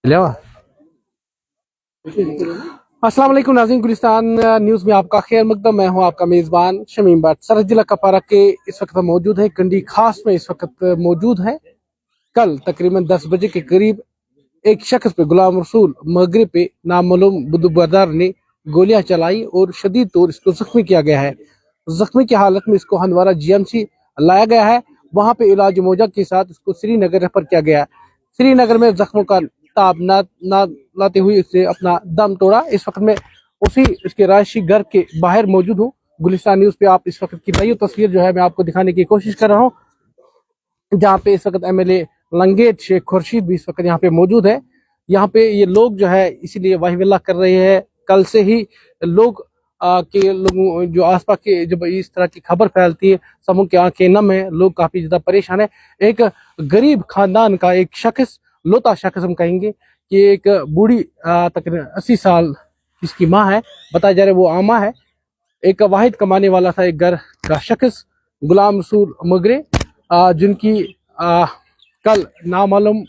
अस्सलाम वालेकुम नाज़रीन, गुलिस्तान न्यूज़ में आपका खैर मकदम। मैं हूं आपका मेज़बान शमीम भट्ट। सरहद जिला कपवारा के इस वक्त मौजूद है, कंडी खास में इस वक्त मौजूद है। कल तकरीबन 10 बजे के करीब एक शख्स पे, गुलाम रसूल मगरिब पे नामालूम बदूबरदार ने गोलियां चलाई और शदीद तौर इसको जख्मी किया गया है। जख्मी की हालत में इसको हंदवारा GMC लाया गया है। वहां पे इलाज मौजा के साथ इसको श्रीनगर रेफर किया गया है। श्रीनगर में जख्मों का ताब ना लाते हुए इसने अपना दम तोड़ा। इस वक्त में उसी इसके रायशी घर के बाहर मौजूद हूँ। गुलिस्तान न्यूज़ पे आप इस वक्त की नई तस्वीर जो है मैं आपको दिखाने की कोशिश कर रहा हूँ, जहाँ पे इस वक्त MLA लंगेट शेख खुर्शीद भी इस वक्त यहाँ पे मौजूद है। यहाँ पे ये लोग जो है इसीलिए वाहिवल्लाह कर रहे हैं। कल से ही लोग के लोगों जो आसपास के जब इस तरह की खबर फैलती है, सबों की आंखें नम है, लोग काफी ज्यादा परेशान है। एक गरीब खानदान का एक शख्स, लोता शख्स हम कहेंगे कि एक बूढ़ी तकरीबन 80 साल इसकी माँ है, बताया जा रहा है वो आमा है। एक वाहिद कमाने वाला था एक घर का शख्स गुलाम रसूल मगरे, जिनकी कल नामालूम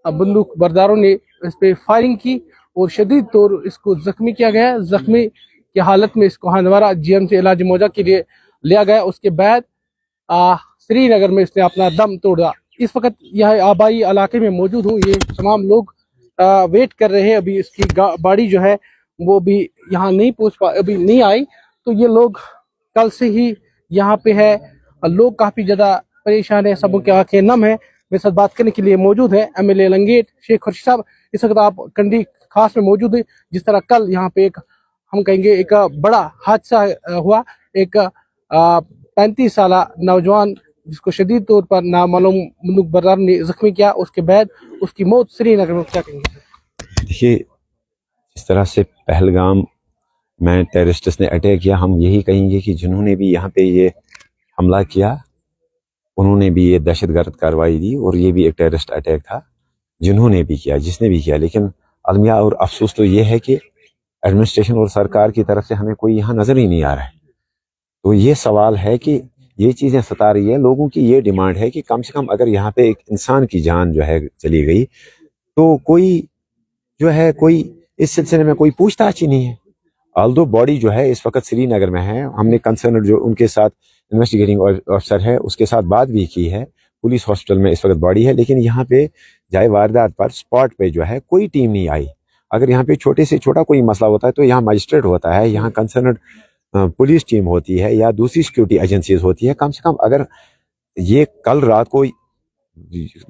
बंदूक बरदारों ने इस पे फायरिंग की और शदीद तौर इसको जख्मी किया गया। जख्मी की हालत में इसको हंदवारा GMC इलाज मौजा के लिए लिया गया। उसके बाद श्रीनगर में इसने अपना दम तोड़ा। इस वक्त यह आबाई इलाके में मौजूद हूँ। ये तमाम लोग वेट कर रहे हैं। अभी इसकी बाड़ी जो है वो भी यहाँ नहीं अभी नहीं आई। तो ये लोग कल से ही यहाँ पे है। लोग काफी ज्यादा परेशान है, सबों की आंखें नम है। मेरे साथ बात करने के लिए मौजूद है MLA लंगेट शेख खुर्शीद साहब। इस वक्त आप कंडी खास में मौजूद है। जिस तरह कल यहाँ पे एक हम कहेंगे एक बड़ा हादसा हुआ, एक 35 साल नौजवान जिसको शदीद तौर पर नामालूम बंदूक बरदार ने जख्मी किया, उसके बाद उसकी मौत श्रीनगर में, क्या कहेंगे? देखिए, इस तरह से पहलगाम में टेररिस्ट्स ने अटैक किया, हम यही कहेंगे कि जिन्होंने भी यहाँ पे ये हमला किया उन्होंने भी ये दहशतगर्द कार्रवाई दी और ये भी एक टेररिस्ट अटैक था जिन्होंने भी किया, जिसने भी किया। लेकिन अलमिया और अफसोस तो ये है कि एडमिनिस्ट्रेशन और सरकार की तरफ से हमें कोई यहाँ नजर ही नहीं आ रहा है। तो ये सवाल है कि ये चीज़ें सता रही है लोगों की। ये डिमांड है कि कम से कम अगर यहाँ पे एक इंसान की जान जो है चली गई तो कोई जो है कोई इस सिलसिले में कोई पूछताछ ही नहीं है। ऑल्दो बॉडी जो है इस वक्त श्रीनगर में है, हमने कंसर्न जो उनके साथ इन्वेस्टिगेटिंग ऑफिसर है उसके साथ बात भी की है। पुलिस हॉस्पिटल में इस वक्त बॉडी है, लेकिन यहाँ पे जाए वारदात पर स्पॉट पे जो है कोई टीम नहीं आई। अगर यहाँ पे छोटे से छोटा कोई मसला होता है तो यहाँ मजिस्ट्रेट होता है, यहाँ कंसर्न पुलिस टीम होती है या दूसरी सिक्योरिटी एजेंसीज होती है। कम से कम अगर ये कल रात को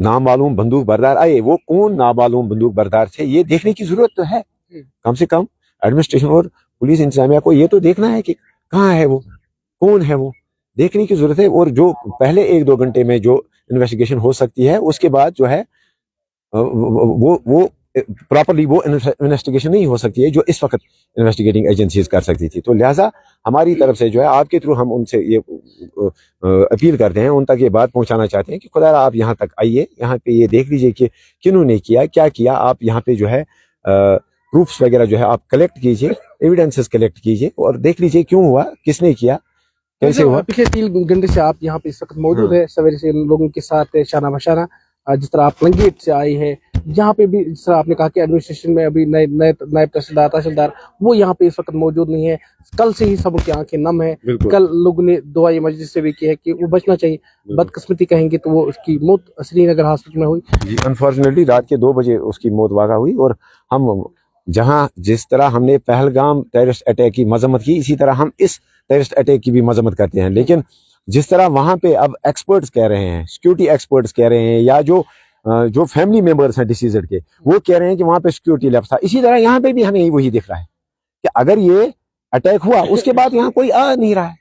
नामालूम बंदूक बरदार आए, वो कौन नामालूम बंदूक बरदार थे ये देखने की जरूरत तो है। कम से कम एडमिनिस्ट्रेशन और पुलिस इंतजामिया को ये तो देखना है कि कहाँ है वो, कौन है वो, देखने की जरूरत है। और जो पहले 1-2 घंटे में जो इन्वेस्टिगेशन हो सकती है उसके बाद जो है वो प्रॉपरली वो इन्वेस्टिगेशन नहीं हो सकती है जो इस वक्त इन्वेस्टिगेटिंग एजेंसीज कर सकती थी। तो लिहाजा हमारी तरफ से जो है आपके थ्रू हम उनसे ये अपील करते हैं, उन तक ये बात पहुंचाना चाहते हैं कि खुदा आप यहाँ तक आइए, यहाँ पे ये देख लीजिए कि किन्होंने किया, क्या किया। आप यहाँ पे जो है प्रूफ्स वगैरह जो है आप कलेक्ट कीजिए, एविडेंसेस कलेक्ट कीजिए और देख लीजिए क्यों हुआ, किसने किया, कैसे हुआ। पिछले 3 घंटे से आप यहाँ पे इस वक्त मौजूद है, सवेरे से लोगों के साथ शाना बशाना। जिस तरह आप लंगेट से आई है, यहाँ पे भी जिस तरह आपने कहा कि एडमिनिस्ट्रेशन में अभी नए तहसीलदार वो यहाँ पे इस वक्त मौजूद नहीं है। कल से ही सबकी आंखें नम है। कल लोगों ने दुआई मजलिस से भी की है कि वो बचना चाहिए। बदकिस्मती कहेंगे तो वो उसकी मौत श्रीनगर हॉस्पिटल में हुई। अनफॉर्चुनेटली रात के 2 बजे उसकी मौत वाक़ा हुई। और हम जहाँ जिस तरह हमने पहलगाम टेररिस्ट अटैक की मजम्मत की, इसी तरह हम इस टेररिस्ट अटैक की भी मजम्मत करते हैं। लेकिन जिस तरह वहां पे अब एक्सपर्ट्स कह रहे हैं, सिक्योरिटी एक्सपर्ट्स कह रहे हैं, या जो फैमिली मेंबर्स हैं डिसीजड के, वो कह रहे हैं कि वहां पे सिक्योरिटी लैप्स था, इसी तरह यहाँ पे भी हमें वही दिख रहा है कि अगर ये अटैक हुआ उसके बाद यहाँ कोई आ नहीं रहा है,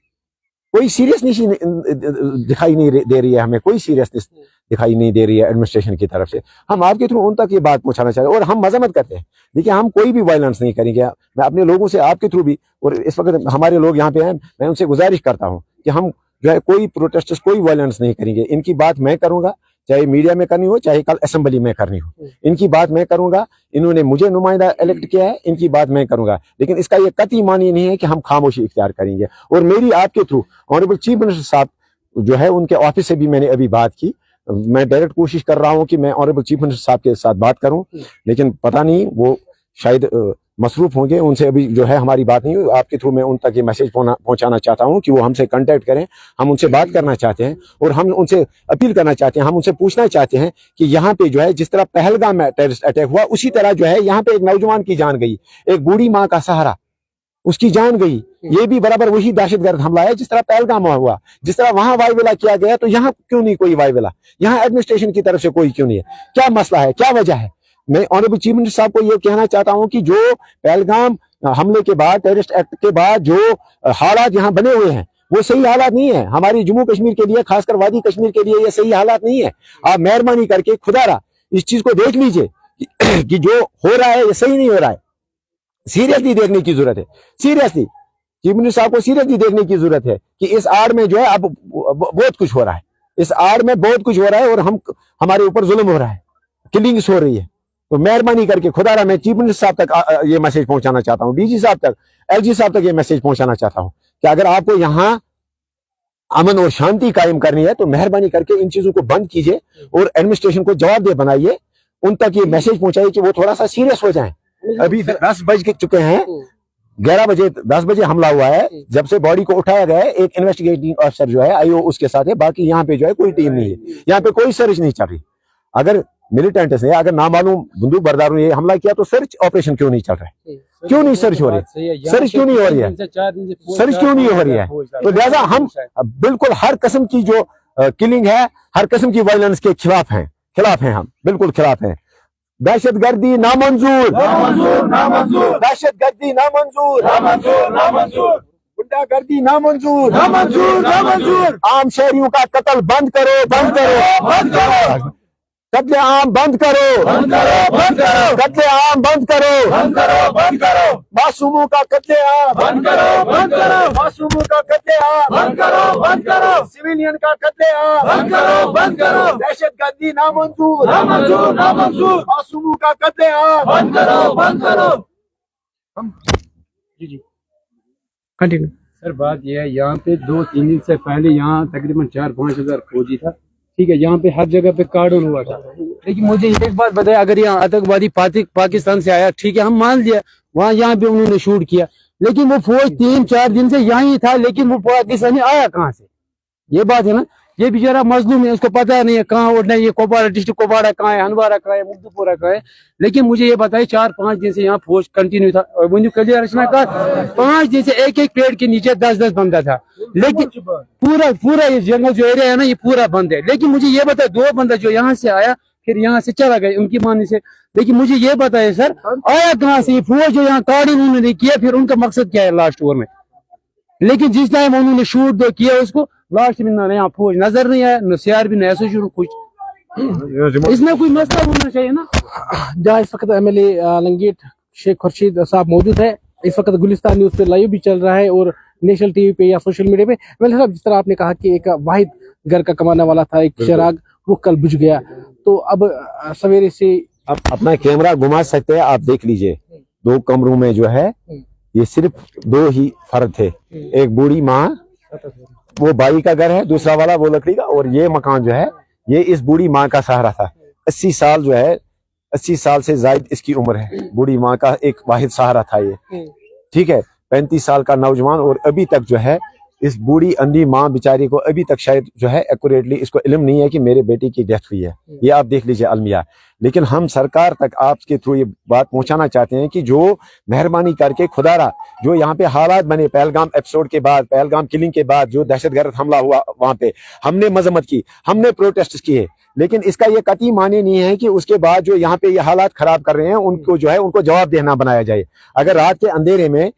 कोई सीरियसनेस दिखाई नहीं दे रही है, हमें कोई सीरियसनेस दिखाई नहीं दे रही है एडमिनिस्ट्रेशन की तरफ से। हम आपके थ्रू उन तक ये बात पहुंचाना चाहते हैं और हम मजम्मत करते हैं। देखिए, हम कोई भी वायलेंस नहीं करेंगे। मैं अपने लोगों से आपके थ्रू भी, और इस वक्त हमारे लोग यहाँ पे हैं, मैं उनसे गुजारिश करता हूँ कि हम जो है कोई प्रोटेस्टर्स, कोई वायलेंस नहीं करेंगे। इनकी बात मैं करूंगा, चाहे मीडिया में करनी हो, चाहे कल असेंबली में करनी हो, इनकी बात मैं करूंगा। इन्होंने मुझे नुमाइंदा इलेक्ट किया है, इनकी बात मैं करूंगा। लेकिन इसका ये कतई मानी नहीं है कि हम खामोशी इख्तियार करेंगे। और मेरी आपके थ्रू ऑनरेबल चीफ मिनिस्टर साहब जो है उनके ऑफिस से भी मैंने अभी बात की, मैं डायरेक्ट कोशिश कर रहा हूं कि मैं ऑनरेबल चीफ मिनिस्टर साहब के साथ बात करूं, लेकिन पता नहीं वो शायद मसरूफ होंगे, उनसे अभी जो है हमारी बात नहीं हुई। आपके थ्रू मैं उन तक ये मैसेज पहुंचाना चाहता हूं कि वो हमसे कांटेक्ट करें, हम उनसे बात करना चाहते हैं और हम उनसे अपील करना चाहते हैं, हम उनसे पूछना चाहते हैं कि यहाँ पे जो है जिस तरह पहलगाम में टेररिस्ट अटैक हुआ, उसी तरह जो है यहाँ पे एक नौजवान की जान गई, एक बूढ़ी माँ का सहारा, उसकी जान गई, ये भी बराबर वही दहशतगर्द हमला है जिस तरह पहलगाम में हुआ। जिस तरह वहां वायविला किया गया, तो यहाँ क्यों नहीं कोई वायविला, यहाँ एडमिनिस्ट्रेशन की तरफ से कोई क्यों नहीं है? क्या मसला है, क्या वजह है? मैं ऑनरेबल चीफ मिनिस्टर साहब को ये कहना चाहता हूं कि जो पहलगाम हमले के बाद, टेररिस्ट एक्ट के बाद जो हालात यहाँ बने हुए हैं, वो सही हालात नहीं है। हमारी जम्मू कश्मीर के लिए, खासकर वादी कश्मीर के लिए ये सही हालात नहीं है। आप मेहरबानी करके खुदारा इस चीज को देख लीजिए कि जो हो रहा है ये सही नहीं हो रहा है। सीरियसली देखने की जरूरत है, सीरियसली चीफ मिनिस्टर साहब को सीरियसली देखने की जरूरत है कि इस आड़ में जो है अब बहुत कुछ हो रहा है, इस आड़ में बहुत कुछ हो रहा है और हमारे ऊपर जुल्म हो रहा है, किलिंग्स हो रही है। तो मेहरबानी करके खुदारा मैं चीफ मिनिस्टर साहब तक ये मैसेज पहुंचाना चाहता हूं, डीजी साहब तक, एलजी साहब तक ये मैसेज पहुंचाना चाहता हूं कि अगर आपको यहाँ अमन और शांति कायम करनी है तो मेहरबानी करके इन चीजों को बंद कीजिए और एडमिनिस्ट्रेशन को जवाबदेह बनाइए, उन तक ये मैसेज पहुंचाइए कि वो थोड़ा सा सीरियस हो जाएं। अभी 10 बज चुके हैं, 11 बजे 10 बजे हमला हुआ है, जब से बॉडी को उठाया गया है, एक इन्वेस्टिगेटिंग ऑफिसर जो है आईओ उसके साथ है, बाकी यहाँ पे जो है कोई टीम नहीं है, यहाँ पे कोई सर्च नहीं चल रही। अगर मिलिटेंट्स ने, अगर नामालूम बंदूक बरदारों ने हमला किया तो सर्च ऑपरेशन क्यों नहीं चल रहा है? क्यों नहीं सर्च हो रही है? सर्च क्यों नहीं हो रही है? सर्च क्यों नहीं हो रही है? तो लिहाजा हम बिल्कुल हर किस्म की जो किलिंग है, हर किस्म की वायलेंस के खिलाफ हैं हम बिल्कुल खिलाफ हैं। दहशतगर्दी नामंजूर, दहशतगर्दी नामंजूर, गुंडागर्दी नामंजूर, आम शहरियों का कत्ल बंद करो, कत्ले आम बंद करो, कत्ले आम बंद करो, मासूमों का कत्ले आम बंद करो, मासूमों का कत्ले आम बंद करो, सिविलियन का कत्ले आम बंद करो, दहशतगर्दी नामंजूर, मासूमों का कत्ले आम बंद करो। जी कंटिन्यू सर। बात यह है, यहाँ पे 2-3 दिन से पहले यहाँ तकरीबन 4-5 हजार फौजी था, ठीक है, यहाँ पे हर जगह पे कार्डन हुआ था। लेकिन मुझे एक बात बताया, अगर यहाँ आतंकवादी पाकिस्तान से आया, ठीक है, हम मान लिया, वहाँ यहाँ पे उन्होंने शूट किया, लेकिन वो फौज 3-4 दिन से यहाँ ही था, लेकिन वो पाकिस्तानी आया कहाँ से? ये बात है ना। ये बेचारा मजलूम है, उसको पता नहीं है कहाँ उठना है, ये कुपवाड़ा डिस्ट्रिक्ट कुपवाड़ा कहाँ है, हंदवाड़ा कहाँ है, मुफ्तपुरा कहाँ है। लेकिन मुझे ये बताइए 4-5 दिन से यहाँ फौज कंटिन्यू था, और मुझे कलियर रचना का 5 दिन से एक पेड़ के नीचे 10-10 बंदा था, लेकिन पूरा ये जंगल जो एरिया है ना, ये पूरा बंद है। लेकिन मुझे ये बताया 2 बंदा जो यहाँ से आया फिर यहाँ से चला गया उनकी मानी से। लेकिन मुझे ये बताया सर, आया कहाँ से ये फौज जो यहाँ कार्डन उन्होंने किया, फिर उनका मकसद क्या है लास्ट ओवर में? लेकिन जिस टाइम उन्होंने शूट किया उसको, लास्ट में ना यहाँ फौज नजर नहीं आया, न सीआर भी, न एसओजी कुछ। इसमें कोई मसला होना चाहिए ना। जहाँ इस वक्त एमएलए आलमगीर शेख खुर्शीद साहब मौजूद है, इस वक्त गुलिस्तान न्यूज पे लाइव भी चल रहा है और नेशनल टीवी पे या सोशल मीडिया पे। एमएलए साहब, जिस तरह आपने कहा कि एक वाहिद घर का कमाने वाला था, एक चिराग, वो कल बुझ गया, तो अब सवेरे से आप अपना कैमरा घुमा सकते हैं, आप देख लीजिए 2 कमरों में जो है ये सिर्फ 2 ही फर्द थे, एक बूढ़ी माँ, वो बाई का घर है, दूसरा वाला वो लकड़ी का, और ये मकान जो है ये इस बूढ़ी माँ का सहारा था। 80 साल जो है, 80 साल से ज्यादा इसकी उम्र है, बूढ़ी माँ का एक वाहिद सहारा था ये, ठीक है। 35 साल का नौजवान, और अभी तक जो है इस बूढ़ी अंधी माँ बेचारी को अभी तक शायद जो है एक्यूरेटली इसको इल्म नहीं है कि मेरे बेटे की डेथ हुई है। ये आप देख लीजिए अलमिया। लेकिन हम सरकार तक आपके थ्रू ये बात पहुंचाना चाहते हैं कि जो मेहरबानी करके खुदारा जो यहाँ पे हालात बने पहलगाम एपिसोड के बाद, पहलगाम किलिंग के बाद, जो दहशतगर्द हमला हुआ वहां पे, हमने मजम्मत की, हमने प्रोटेस्ट किए, लेकिन इसका ये कतई माने नहीं है कि उसके बाद जो यहाँ पे ये हालात खराब कर रहे हैं उनको जो है उनको जवाब देना बनाया जाए। अगर रात के अंधेरे में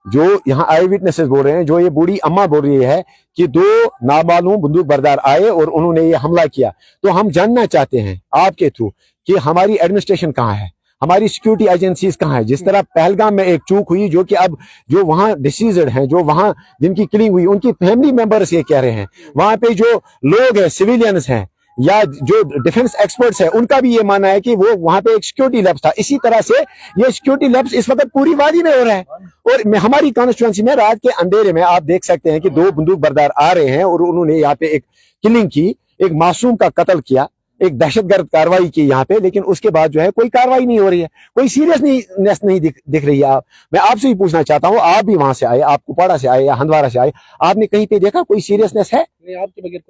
जो यहाँ आई विटनेसेस बोल रहे हैं, जो ये बूढ़ी अम्मा बोल रही है कि 2 नामालूम बंदूक बरदार आए और उन्होंने ये हमला किया, तो हम जानना चाहते हैं आपके थ्रू कि हमारी एडमिनिस्ट्रेशन कहाँ है, हमारी सिक्योरिटी एजेंसीज कहाँ है। जिस तरह पहलगाम में एक चूक हुई, जो कि अब जो वहाँ डिसीज्ड हैं, जो वहाँ जिनकी किलिंग हुई, उनकी फैमिली मेंबर्स ये कह रहे हैं, वहां पे जो लोग हैं, सिविलियंस हैं या जो डिफेंस एक्सपर्ट्स है, उनका भी ये मानना है कि वो वहां पे एक सिक्योरिटी लैब्स था। इसी तरह से ये सिक्योरिटी लैब्स इस वक्त पूरी वादी में हो रहा है। और हमारी कॉन्स्टिट्यूएंसी में रात के अंधेरे में आप देख सकते हैं कि 2 बंदूक बरदार आ रहे हैं और उन्होंने यहाँ पे एक किलिंग की, एक मासूम का कत्ल किया, एक दहशतगर्द कार्रवाई की यहाँ पे, लेकिन उसके बाद जो है कोई कार्रवाई नहीं हो रही है, कोई सीरियसनेस नहीं दिख रही है। मैं आपसे भी पूछना चाहता हूँ, आप भी वहां से आए, आप कुपवाड़ा से आए या हंदवाड़ा से आए, आपने कहीं पे देखा कोई सीरियसनेस है? नहीं, आपके बगैर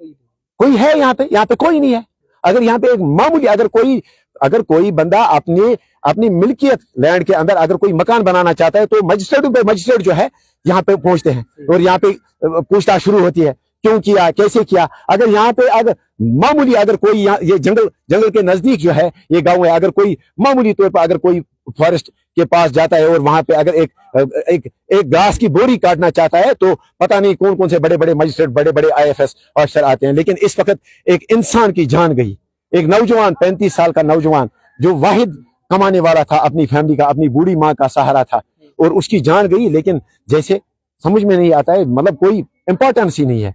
कोई है यहाँ पे कोई नहीं है। अगर यहाँ पे एक मामूली अगर कोई बंदा अपनी मिल्कियत लैंड के अंदर अगर कोई मकान बनाना चाहता है तो मजिस्ट्रेट जो है यहाँ पे पहुंचते हैं और यहाँ पे पूछताछ शुरू होती है, क्यों किया, कैसे किया। अगर यहाँ पे मामूली अगर कोई ये जंगल के नजदीक जो है ये गांव है, अगर कोई मामूली तौर पर अगर कोई फॉरेस्ट के पास जाता है और वहां पे अगर एक घास की बोरी काटना चाहता है तो पता नहीं कौन कौन से बड़े बड़े मजिस्ट्रेट, बड़े बड़े IFS ऑफिसर आते हैं। लेकिन इस वक्त एक इंसान की जान गई, एक नौजवान 35 साल का नौजवान जो वाहिद कमाने वाला था, अपनी फैमिली का, अपनी बूढ़ी माँ का सहारा था, और उसकी जान गई। लेकिन जैसे समझ में नहीं आता है, मतलब कोई इंपॉर्टेंस ही नहीं है,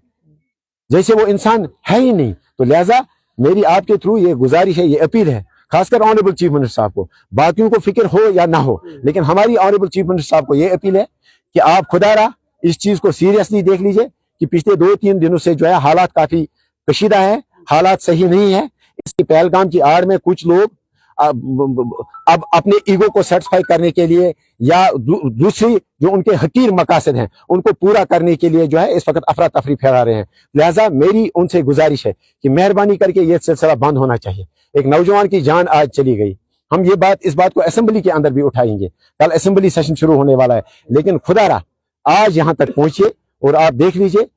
जैसे वो इंसान है ही नहीं। तो लिहाजा मेरी आपके थ्रू ये गुजारिश है, ये अपील है, खासकर ऑनरेबल चीफ मिनिस्टर साहब को, बाकियों को फिक्र हो या ना हो, लेकिन हमारी ऑनरेबल चीफ मिनिस्टर साहब को ये अपील है कि आप खुदारा इस चीज को सीरियसली देख लीजिए कि पिछले 2-3 दिनों से जो है हालात काफी कशीदा है, हालात सही नहीं है। इसकी पहलगाम की आड़ में कुछ लोग अब अपने ईगो को सेटिस्फाई करने के लिए या दूसरी जो उनके हकीर मकासद हैं उनको पूरा करने के लिए जो है इस वक्त अफरा तफरी फैला रहे हैं। लिहाजा मेरी उनसे गुजारिश है कि मेहरबानी करके ये सिलसिला बंद होना चाहिए। एक नौजवान की जान आज चली गई, हम इस बात को असेंबली के अंदर भी उठाएंगे, कल असेंबली सेशन शुरू होने वाला है, लेकिन खुदारा आज यहाँ तक पहुंचिए और आप देख लीजिए,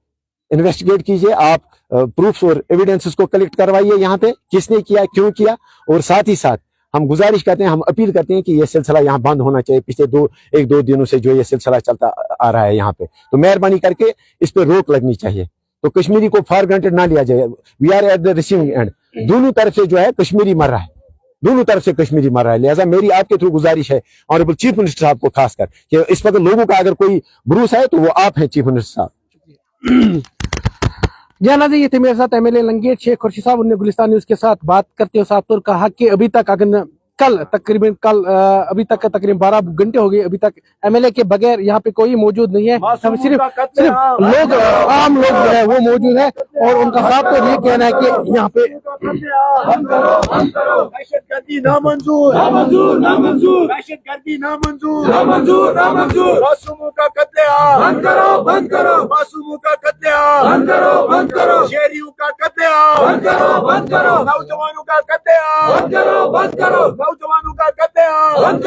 इन्वेस्टिगेट कीजिए, आप प्रूफ्स और एविडेंसेस को कलेक्ट करवाइए यहाँ पे, किसने किया, क्यों किया। और साथ ही साथ हम गुजारिश करते हैं, हम अपील करते हैं कि ये सिलसिला यहाँ बंद होना चाहिए। पिछले 1-2 दिनों से जो ये सिलसिला चलता आ रहा है यहाँ पे, तो मेहरबानी करके इस पे रोक लगनी चाहिए। तो कश्मीरी को फॉर ग्रांटेड ना लिया जाए। We are at the receiving end, दोनों तरफ से जो है कश्मीरी मर रहा है, दोनों तरफ से कश्मीरी मर रहा है। लिहाजा मेरी आपके थ्रू गुजारिश है ऑनरेबल चीफ मिनिस्टर साहब को खासकर कि इस वक्त लोगों का अगर कोई भरोसा है तो वो आप हैं चीफ मिनिस्टर साहब। जाना जी, ये थे मेरे साथ MLA लंगेट शेख खुर्शीद साहब। उन्होंने गुलिस्तान न्यूज के साथ बात करते हुए साफ तौर कहा कि अभी तक अभी तक तकरीबन 12 घंटे हो गए, अभी तक MLA के बगैर यहाँ पे कोई मौजूद नहीं है, सिर्फ लोग, आम लोग जो है वो मौजूद है। और उनका साफ तौर ये कहना है कि यहाँ पे दहशतगर्दी नामंजूर, दहशतगर्दी नामंजूर, मासूमों का कत्लेआम बंद करो, मासूमों का कत्लेआम बंद करो, शहरियों का कत्लेआम बंद करो, नौजवानों का कत्लेआम बंद करो, नौजवानों का कत्लेआम बंद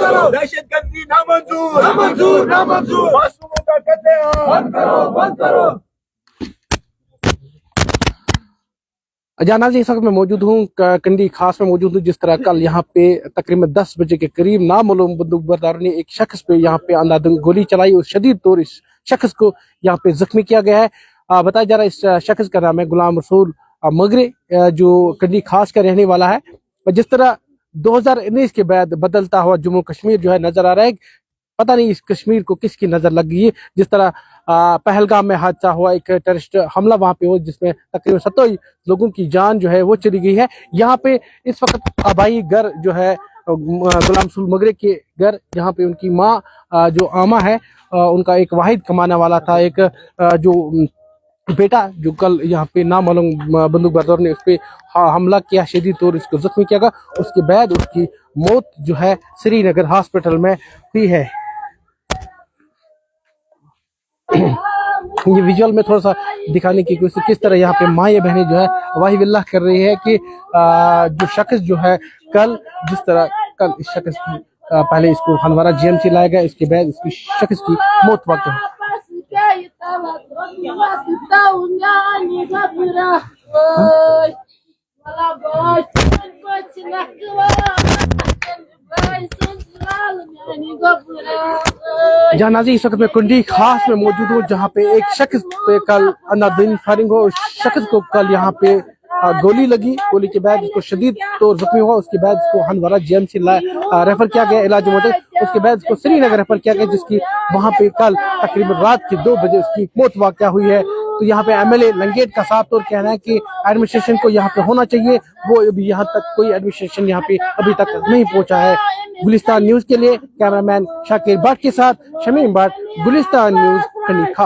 करो, दहशतगर्दी नामंजूर, मासूमों का कत्लेआम बंद करो। जाना जी, इस वक्त मैं मौजूद हूँ कंडी खास में मौजूद हूँ। जिस तरह कल यहाँ पे तकरीबन 10 बजे के करीब नामालूम बंदूकबरदारों ने एक शख्स पे यहाँ पे अंधाधुंध गोली चलाई और शदीद तौर इस शख्स को यहाँ पे जख्मी किया गया है। बताया जा रहा है इस शख्स का नाम है गुलाम रसूल मगरे, जो कंडी खास का रहने वाला है। जिस तरह 2019 के बाद बदलता हुआ जम्मू कश्मीर जो है नजर आ रहा है, पता नहीं इस कश्मीर को किसकी नजर लग गई है। जिस तरह पहलगाम में हादसा हुआ, एक टेररिस्ट हमला वहां पे हुआ जिसमें तकरीबन 27 लोगों की जान जो है वो चली गई है। यहाँ पे इस वक्त आबाई घर जो है गुलाम रसूल मगरे के घर, यहाँ पे उनकी माँ जो आमा है, उनका एक वाहिद कमाने वाला था, एक जो बेटा जो कल यहाँ पे नामालूम बंदूकबरदार ने उस पर हमला किया, शदीद तौर इसको जख्मी किया गया। उसके बाद उसकी मौत जो है श्रीनगर हॉस्पिटल में हुई है। ये विजुअल में थोड़ा सा दिखाने की कोशिश, किस तरह यहाँ पे माँ बहनें जो है वाही विल्लाह कर रही है कि जो शख्स जो है कल, जिस तरह कल इस शख्स की पहले इसको हंदवाड़ा GMC लाया गया, इसके बाद इसकी शख्स की मौत वाक़ है। जाना जी, इस वक्त मैं कुंडी खास में मौजूद हूँ जहाँ पे एक शख्स पे कल अंधाधुंध फायरिंग हो, उस शख्स को कल यहाँ पे गोली लगी, गोली के बाद उसको शदीद तौर जख्मी हुआ। उसके बाद उसको हंदवाड़ा GMC रेफर किया गया इलाज मोटे, उसके बाद उसको श्रीनगर रेफर किया गया, जिसकी वहाँ पे कल तकरीबन रात के 2 बजे उसकी मौत वाक़या हुई है। तो यहाँ पे MLA लंगेट का साफ तौर कहना है कि एडमिनिस्ट्रेशन को यहाँ पे होना चाहिए, वो अभी यहाँ तक कोई एडमिनिस्ट्रेशन यहाँ पे अभी तक नहीं पहुंचा है। गुलिस्तान न्यूज के लिए कैमरामैन शाकिर भट्ट के साथ शमीम भट्ट, गुलिस्तान न्यूज, कंडी खास।